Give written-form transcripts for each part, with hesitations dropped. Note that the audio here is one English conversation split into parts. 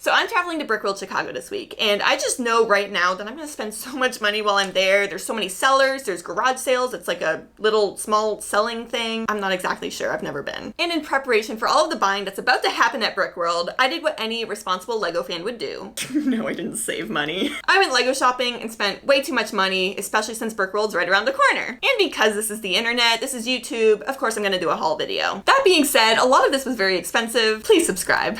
So I'm traveling to Brickworld Chicago this week, and I just know right now that I'm gonna spend so much money while I'm there. There's so many sellers, there's garage sales, it's like a little small selling thing. I'm not exactly sure, I've never been. And in preparation for all of the buying that's about to happen at Brickworld, I did what any responsible LEGO fan would do. No, I didn't save money. I went LEGO shopping and spent way too much money, especially since Brickworld's right around the corner. And because this is the internet, this is YouTube, of course I'm gonna do a haul video. That being said, a lot of this was very expensive. Please subscribe.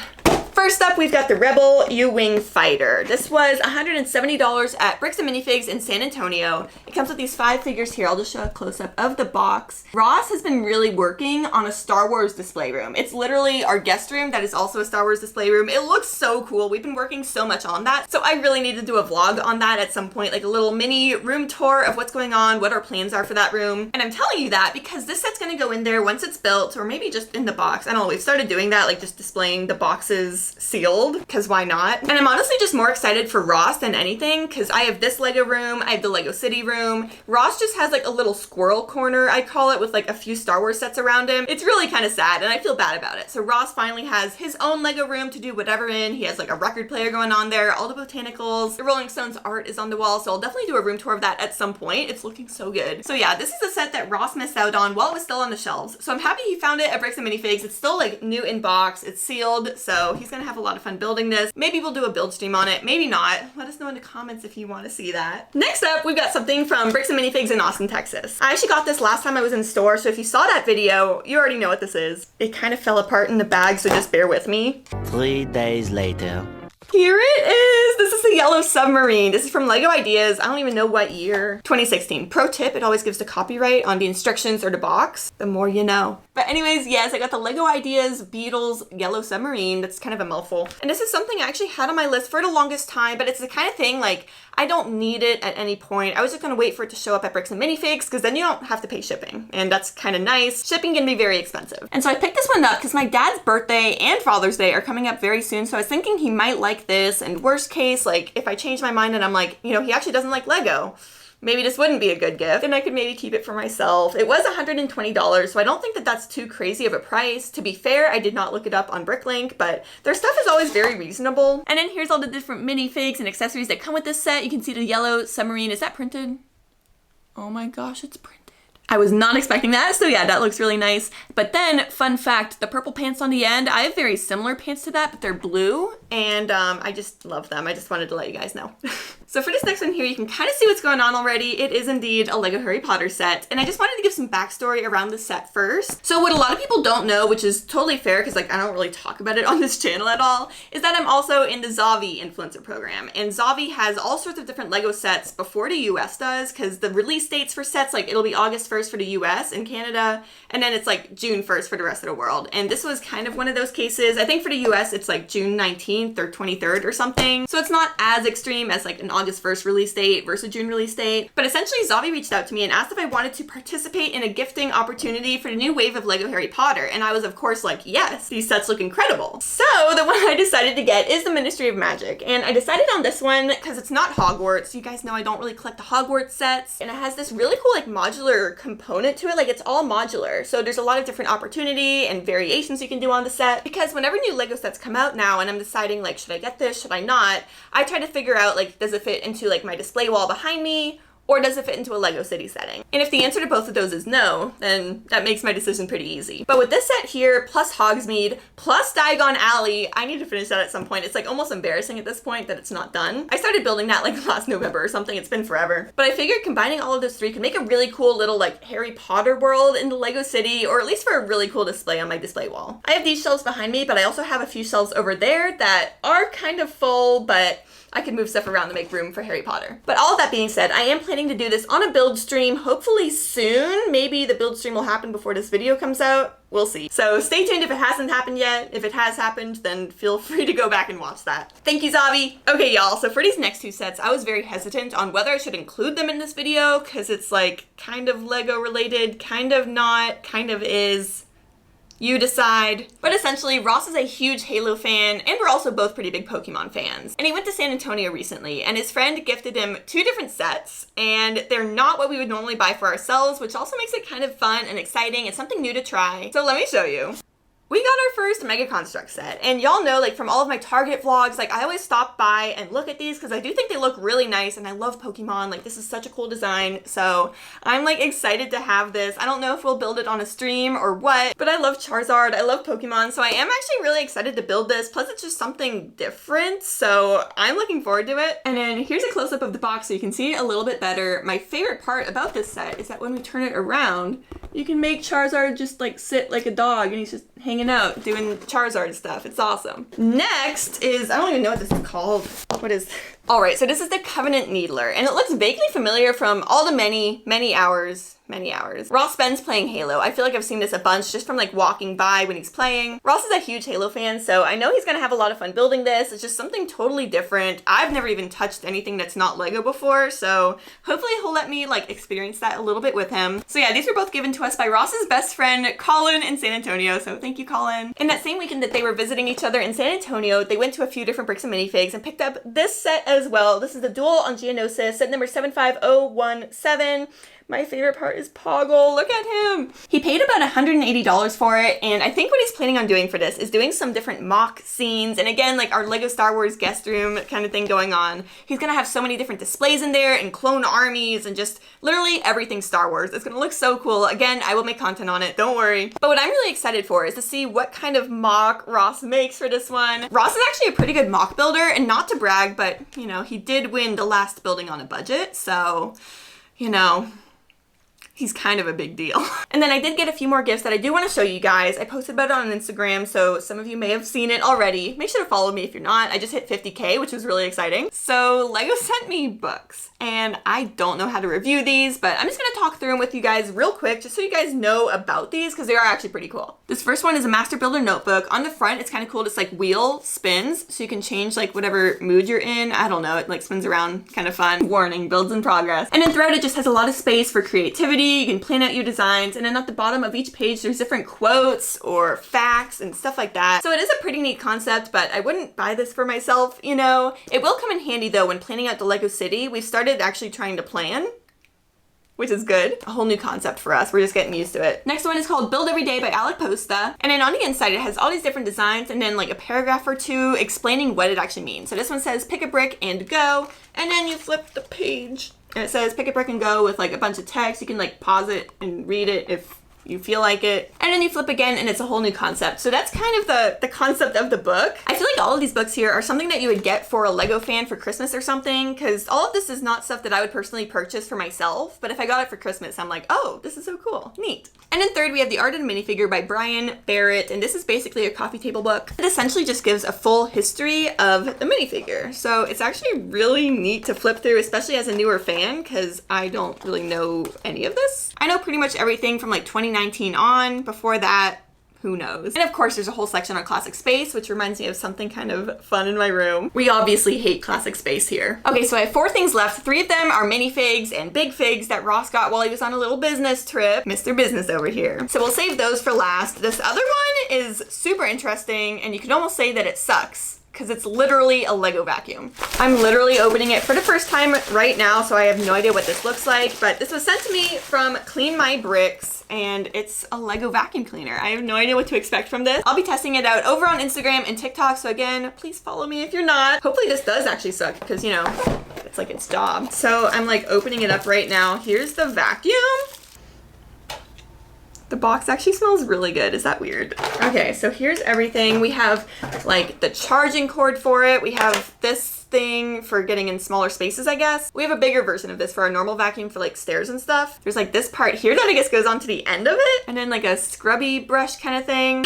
First up, we've got the Rebel U-Wing Fighter. This was $170 at Bricks and Minifigs in San Antonio. It comes with these 5 figures here. I'll just show a close-up of the box. Ross has been really working on a Star Wars display room. It's literally our guest room that is also a Star Wars display room. It looks so cool. We've been working so much on that. So I really need to do a vlog on that at some point, like a little mini room tour of what's going on, what our plans are for that room. And I'm telling you that because this set's gonna go in there once it's built, or maybe just in the box. I don't know, we've started doing that, like just displaying the boxes sealed, because why not? And I'm honestly just more excited for Ross than anything, because I have this Lego room, I have the Lego City room. Ross just has like a little squirrel corner, I call it, with like a few Star Wars sets around him. It's really kind of sad, and I feel bad about it. So Ross finally has his own Lego room to do whatever in. He has like a record player going on there, all the botanicals. The Rolling Stones art is on the wall, so I'll definitely do a room tour of that at some point. It's looking so good. So yeah, this is a set that Ross missed out on while it was still on the shelves. So I'm happy he found it at Bricks and Minifigs. It's still like new in box, it's sealed, so he's gonna have a lot of fun building this. Maybe we'll do a build stream on it, maybe not. Let us know in the comments if you want to see that. Next up, we've got something from Bricks and Minifigs in Austin, Texas. I actually got this last time I was in store, so if you saw that video, you already know what this is. It kind of fell apart in the bag, so just bear with me. 3 days later. Here it is! This is the yellow Submarine. This is from LEGO Ideas. I don't even know what year. 2016. Pro tip, it always gives the copyright on the instructions or the box. The more you know. But anyways, yes, I got the LEGO Ideas Beatles Yellow Submarine. That's kind of a mouthful. And this is something I actually had on my list for the longest time, but it's the kind of thing like, I don't need it at any point. I was just gonna wait for it to show up at Bricks and Minifigs, because then you don't have to pay shipping. And that's kind of nice. Shipping can be very expensive. And so I picked this one up because my dad's birthday and Father's Day are coming up very soon, so I was thinking he might like this, and worst case, like if I change my mind and I'm like, you know, he actually doesn't like Lego, maybe this wouldn't be a good gift, and I could maybe keep it for myself. It was $120, so I don't think that that's too crazy of a price. To be fair, I did not look it up on Bricklink, but their stuff is always very reasonable. And then here's all the different minifigs and accessories that come with this set. You can see the yellow Submarine. Is that printed? Oh my gosh, it's printed. I was not expecting that, so yeah, that looks really nice. But then, fun fact, the purple pants on the end, I have very similar pants to that, but they're blue, and I just love them. I just wanted to let you guys know. So for this next one here, you can kind of see what's going on already. It is indeed a LEGO Harry Potter set, and I just wanted to give some backstory around the set first. So what a lot of people don't know, which is totally fair because like I don't really talk about it on this channel at all, is that I'm also in the Zavi influencer program, and Zavi has all sorts of different LEGO sets before the US does, because the release dates for sets, like it'll be August 1st for the US and Canada, and then it's like June 1st for the rest of the world. And this was kind of one of those cases. I think for the US it's like June 19th or 23rd or something. So it's not as extreme as like an August 1st release date versus June release date. But essentially Zavi reached out to me and asked if I wanted to participate in a gifting opportunity for the new wave of LEGO Harry Potter. And I was of course like, yes, these sets look incredible. So the one I decided to get is the Ministry of Magic. And I decided on this one because it's not Hogwarts. You guys know I don't really collect the Hogwarts sets. And it has this really cool like modular component to it. Like it's all modular. So there's a lot of different opportunity and variations you can do on the set. Because whenever new LEGO sets come out now and I'm deciding like, should I get this, should I not? I try to figure out like, does it fit into like my display wall behind me? Or does it fit into a LEGO City setting? And if the answer to both of those is no, then that makes my decision pretty easy. But with this set here, plus Hogsmeade, plus Diagon Alley, I need to finish that at some point. It's like almost embarrassing at this point that it's not done. I started building that like last November or something. It's been forever. But I figured combining all of those three could make a really cool little like Harry Potter world in the LEGO City, or at least for a really cool display on my display wall. I have these shelves behind me, but I also have a few shelves over there that are kind of full, but I could move stuff around to make room for Harry Potter. But all of that being said, I am planning to do this on a build stream, hopefully soon. Maybe the build stream will happen before this video comes out. We'll see. So stay tuned if it hasn't happened yet. If it has happened, then feel free to go back and watch that. Thank you, Zavi. Okay, y'all, so for these next two sets, I was very hesitant on whether I should include them in this video, because it's like kind of Lego related, kind of not, kind of is. You decide. But essentially, Ross is a huge Halo fan, and we're also both pretty big Pokemon fans. And he went to San Antonio recently, and his friend gifted him 2 different sets, and they're not what we would normally buy for ourselves, which also makes it kind of fun and exciting and something new to try. So let me show you. We got our first Mega Construct set, and y'all know, like, from all of my Target vlogs, like, I always stop by and look at these because I do think they look really nice, and I love Pokemon. Like, this is such a cool design, so I'm, like, excited to have this. I don't know if we'll build it on a stream or what, but I love Charizard, I love Pokemon, so I am actually really excited to build this, plus it's just something different, so I'm looking forward to it. And then here's a close-up of the box so you can see it a little bit better. My favorite part about this set is that when we turn it around, you can make Charizard just, like, sit like a dog, and he's just hanging out doing Charizard stuff. It's awesome. Next is, I don't even know what this is called. What is, all right, so this is the Covenant Needler, and it looks vaguely familiar from all the many hours Ross spends playing Halo. I feel like I've seen this a bunch just from like walking by when he's playing. Ross is a huge Halo fan, so I know he's gonna have a lot of fun building this. It's just something totally different. I've never even touched anything that's not Lego before, so hopefully he'll let me like experience that a little bit with him. So yeah, these were both given to us by Ross's best friend, Colin, in San Antonio, so thank you, Colin. In that same weekend that they were visiting each other in San Antonio, they went to a few different bricks and minifigs and picked up this set as well. This is the Duel on Geonosis, set number 75017. My favorite part is Poggle. Look at him. He paid about $180 for it, and I think what he's planning on doing for this is doing some different mock scenes, and again, like our Lego Star Wars guest room kind of thing going on. He's gonna have so many different displays in there, and clone armies, and just literally everything Star Wars. It's gonna look so cool. Again, I will make content on it, don't worry. But what I'm really excited for is to see what kind of mock Ross makes for this one. Ross is actually a pretty good mock builder, and not to brag, but, you know, he did win the last building on a budget, so, you know, he's kind of a big deal. And then I did get a few more gifts that I do want to show you guys. I posted about it on Instagram, so some of you may have seen it already. Make sure to follow me if you're not. I just hit 50K, which was really exciting. So Lego sent me books, and I don't know how to review these, but I'm just gonna talk through them with you guys real quick, just so you guys know about these, because they are actually pretty cool. This first one is a Master Builder notebook. On the front, it's kind of cool. It's like wheel spins, so you can change like whatever mood you're in. I don't know, it like spins around, kind of fun. Warning, builds in progress. And then throughout it just has a lot of space for creativity. You can plan out your designs, and then at the bottom of each page there's different quotes or facts and stuff like that. So it is a pretty neat concept, but I wouldn't buy this for myself, you know. It will come in handy though when planning out the Lego city. We've started actually trying to plan, which is good. A whole new concept for us. We're just getting used to it. Next one is called Build Every Day by Alec Posta. And then on the inside, it has all these different designs and then like a paragraph or two explaining what it actually means. So this one says, pick a brick and go. And then you flip the page and it says, pick a brick and go, with like a bunch of text. You can like pause it and read it if you feel like it. And then you flip again and it's a whole new concept. So that's kind of the concept of the book. I feel like all of these books here are something that you would get for a Lego fan for Christmas or something, because all of this is not stuff that I would personally purchase for myself, but if I got it for Christmas, I'm like, oh, this is so cool, neat. And then third, we have The Art of the Minifigure by Brian Barrett, and this is basically a coffee table book. It essentially just gives a full history of the minifigure. So it's actually really neat to flip through, especially as a newer fan, because I don't really know any of this. I know pretty much everything from like 2019 on. Before that, who knows? And of course, there's a whole section on classic space, which reminds me of something kind of fun in my room. We obviously hate classic space here. Okay, so I have 4 things left. 3 of them are minifigs and big figs that Ross got while he was on a little business trip. Mr. Business over here. So we'll save those for last. This other one is super interesting, and you could almost say that it sucks, because it's literally a Lego vacuum. I'm literally opening it for the first time right now, so I have no idea what this looks like, but this was sent to me from Clean My Bricks, and it's a Lego vacuum cleaner. I have no idea what to expect from this. I'll be testing it out over on Instagram and TikTok, so again, please follow me if you're not. Hopefully this does actually suck, because, you know, it's like its job. So I'm like opening it up right now. Here's the vacuum. The box actually smells really good. Is that weird? Okay, so here's everything. We have like the charging cord for it. We have this thing for getting in smaller spaces, I guess. We have a bigger version of this for our normal vacuum for like stairs and stuff. There's like this part here that I guess goes on to the end of it. And then like a scrubby brush kind of thing.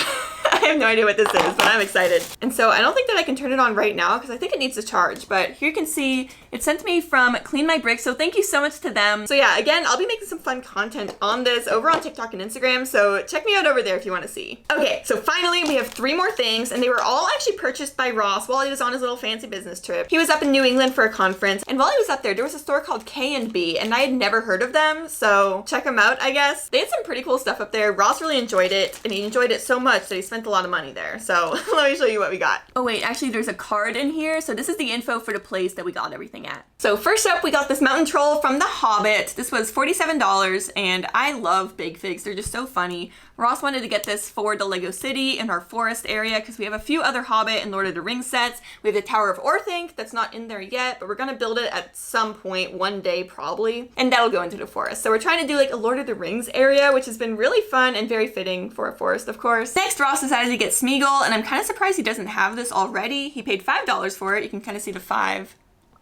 I have no idea what this is, but I'm excited. And so I don't think that I can turn it on right now because I think it needs to charge, but here you can see it's sent to me from Clean My Bricks, so thank you so much to them. So yeah, again, I'll be making some fun content on this over on TikTok and Instagram, so check me out over there if you want to see. Okay, so finally we have 3 more things, and they were all actually purchased by Ross while he was on his little fancy business trip. He was up in New England for a conference, and while he was up there was a store called K&B, and I had never heard of them, so check them out, I guess. They had some pretty cool stuff up there. Ross really enjoyed it, and he enjoyed it so much that he spent a lot of money there. So let me show you what we got. Oh wait, actually there's a card in here, so this is the info for the place that we got everything looking at. So first up, we got this mountain troll from The Hobbit. This was $47, and I love big figs. They're just so funny. Ross wanted to get this for the Lego City in our forest area because we have a few other Hobbit and Lord of the Rings sets. We have the Tower of Orthanc that's not in there yet, but we're gonna build it at some point, one day probably, and that'll go into the forest. So we're trying to do like a Lord of the Rings area, which has been really fun and very fitting for a forest, of course. Next, Ross decided to get Smeagol, and I'm kind of surprised he doesn't have this already. He paid $5 for it. You can kind of see the 5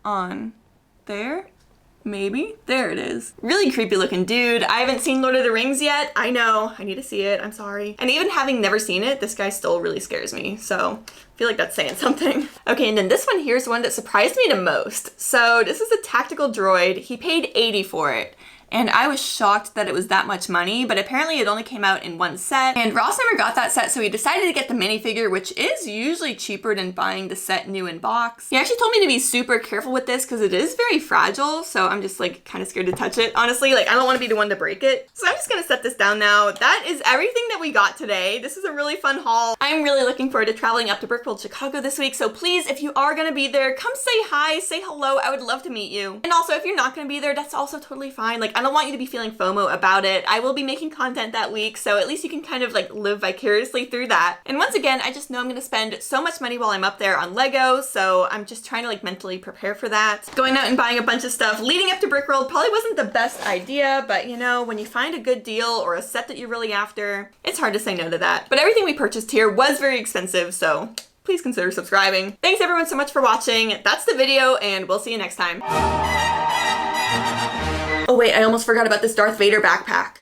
on there. Maybe. There it is. Really creepy looking dude. I haven't seen Lord of the Rings yet. I know. I need to see it. I'm sorry. And even having never seen it, this guy still really scares me. So I feel like that's saying something. Okay, and then this one here is one that surprised me the most. So this is a tactical droid. He paid $80 for it. And I was shocked that it was that much money, but apparently it only came out in one set. And Ross never got that set, so he decided to get the minifigure, which is usually cheaper than buying the set new in box. He actually told me to be super careful with this because it is very fragile, so I'm just like kind of scared to touch it, honestly. Like I don't want to be the one to break it. So I'm just gonna set this down now. That is everything that we got today. This is a really fun haul. I'm really looking forward to traveling up to Brickworld Chicago this week, so please, if you are gonna be there, come say hi, say hello. I would love to meet you. And also, if you're not gonna be there, that's also totally fine. Like I don't want you to be feeling FOMO about it. I will be making content that week, so at least you can kind of like live vicariously through that. And once again, I just know I'm gonna spend so much money while I'm up there on Lego, so I'm just trying to like mentally prepare for that. Going out and buying a bunch of stuff leading up to Brickworld probably wasn't the best idea, but you know, when you find a good deal or a set that you're really after, it's hard to say no to that. But everything we purchased here was very expensive, so please consider subscribing. Thanks everyone so much for watching. That's the video, and we'll see you next time. Oh wait, I almost forgot about this Darth Vader backpack.